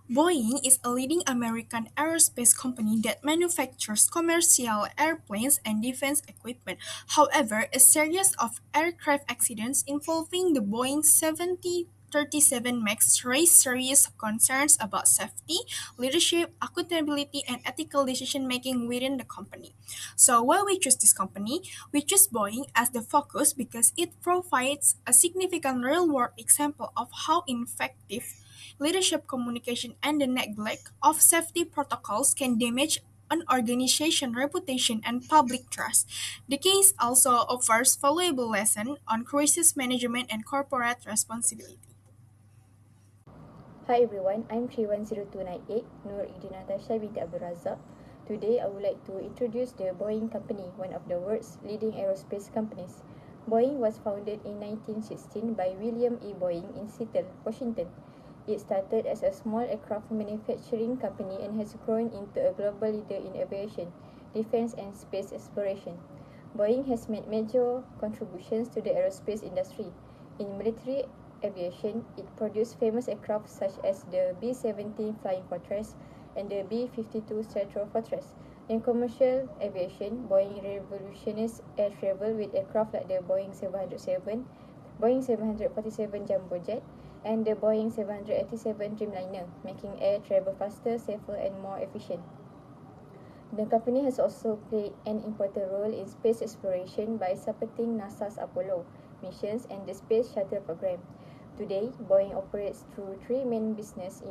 Boeing is a leading American aerospace company that manufactures commercial airplanes and defense equipment. However, a series of aircraft accidents involving the Boeing 737 MAX raised serious concerns about safety, leadership, accountability, and ethical decision making within the company. So, why we choose this company? We choose Boeing as the focus because it provides a significant real world example of how effective leadership communication and the neglect of safety protocols can damage an organization's reputation and public trust. The case also offers valuable lessons on crisis management and corporate responsibility. Hi everyone, I'm 310298, Nur Idin Natasha binti Abdul Razak. Today I would like to introduce the Boeing Company, one of the world's leading aerospace companies. Boeing was founded in 1916 by William E. Boeing in Seattle, Washington. It started as a small aircraft manufacturing company and has grown into a global leader in aviation, defense and space exploration. Boeing has made major contributions to the aerospace industry. In military aviation, it produced famous aircraft such as the B-17 Flying Fortress and the B-52 Stratofortress. In commercial aviation, Boeing revolutionized air travel with aircraft like the Boeing 707, Boeing 747 Jumbo Jet, and the Boeing 787 Dreamliner, making air travel faster, safer, and more efficient. The company has also played an important role in space exploration by supporting NASA's Apollo missions and the Space Shuttle program. Today, Boeing operates through three main business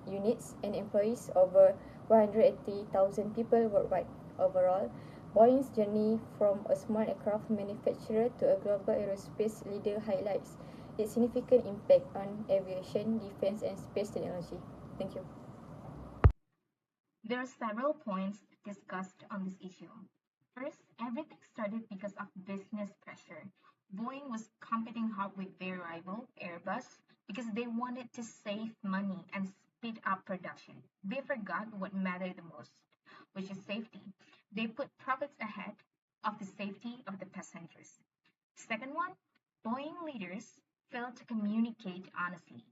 units and employs over 180,000 people worldwide. Overall, Boeing's journey from a small aircraft manufacturer to a global aerospace leader highlights its significant impact on aviation, defense, and space technology. Thank you. There are several points discussed on this issue. First, everything started because of business pressure. Boeing was competing hard with their rival, Airbus, because they wanted to save money and speed up production. They forgot what mattered the most, which is safety. They put profits ahead of the safety of the passengers. Second one, Boeing leaders failed to communicate honestly.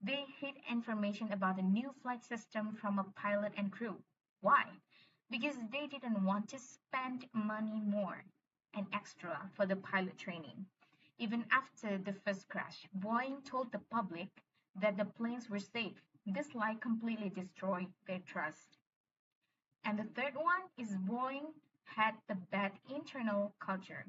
They hid information about the new flight system from a pilot and crew. Why? Because they didn't want to spend money more and extra for the pilot training. Even after the first crash, Boeing told the public that the planes were safe. This lie completely destroyed their trust. And the third one is Boeing had a bad internal culture.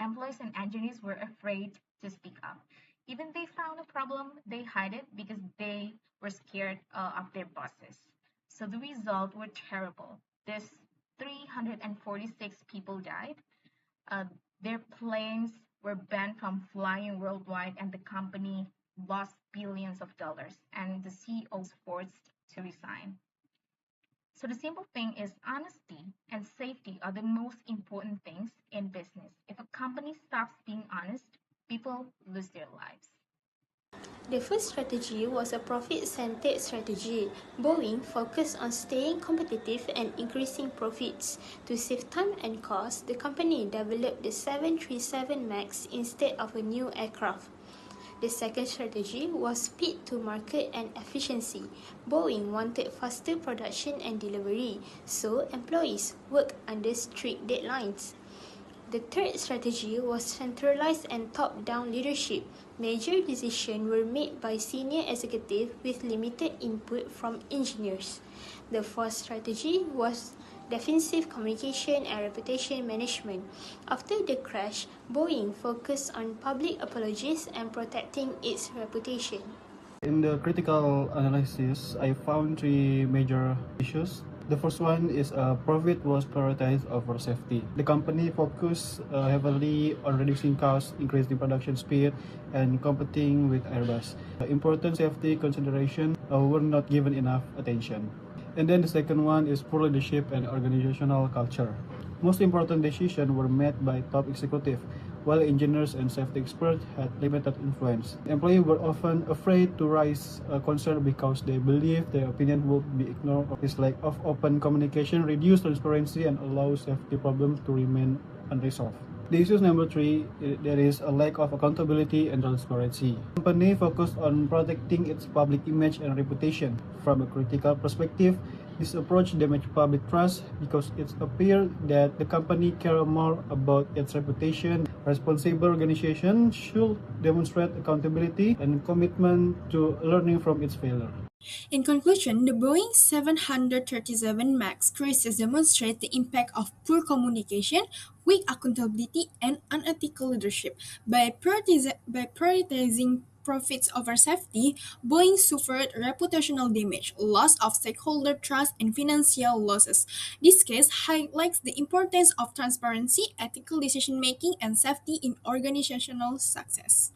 Employees and engineers were afraid to speak up. Even they found a problem, they hid it because they were scared of their bosses. So the result were terrible. This 346 people died. Uh, their planes were banned from flying worldwide, and the company lost billions of dollars. And the CEO was forced to resign. So the simple thing is honesty and safety are the most important things in business. If a company stops being honest, people lose their lives. The first strategy was a profit-centered strategy. Boeing focused on staying competitive and increasing profits. To save time and cost, the company developed the 737 MAX instead of a new aircraft. The second strategy was speed to market and efficiency. Boeing wanted faster production and delivery, so employees worked under strict deadlines. The third strategy was centralized and top-down leadership. Major decisions were made by senior executives with limited input from engineers. The fourth strategy was defensive communication and reputation management. After the crash, Boeing focused on public apologies and protecting its reputation. In the critical analysis, I found three major issues. The first one is profit was prioritized over safety. The company focused heavily on reducing costs, increasing production speed, and competing with Airbus. Important safety considerations were not given enough attention. And then the second one is poor leadership and organizational culture. Most important decisions were made by top executives, while engineers and safety experts had limited influence. Employees were often afraid to raise concern because they believed their opinion would be ignored. This lack of open communication reduced transparency and allowed safety problems to remain unresolved. The issues number three, there is a lack of accountability and transparency. The company focused on protecting its public image and reputation. From a critical perspective, this approach damaged public trust because it appeared that the company cared more about its reputation. Responsible organization should demonstrate accountability and commitment to learning from its failure. In conclusion, the Boeing 737 MAX crisis demonstrates the impact of poor communication, weak accountability, and unethical leadership. By prioritizing profits over safety, Boeing suffered reputational damage, loss of stakeholder trust, and financial losses. This case highlights the importance of transparency, ethical decision making, and safety in organizational success.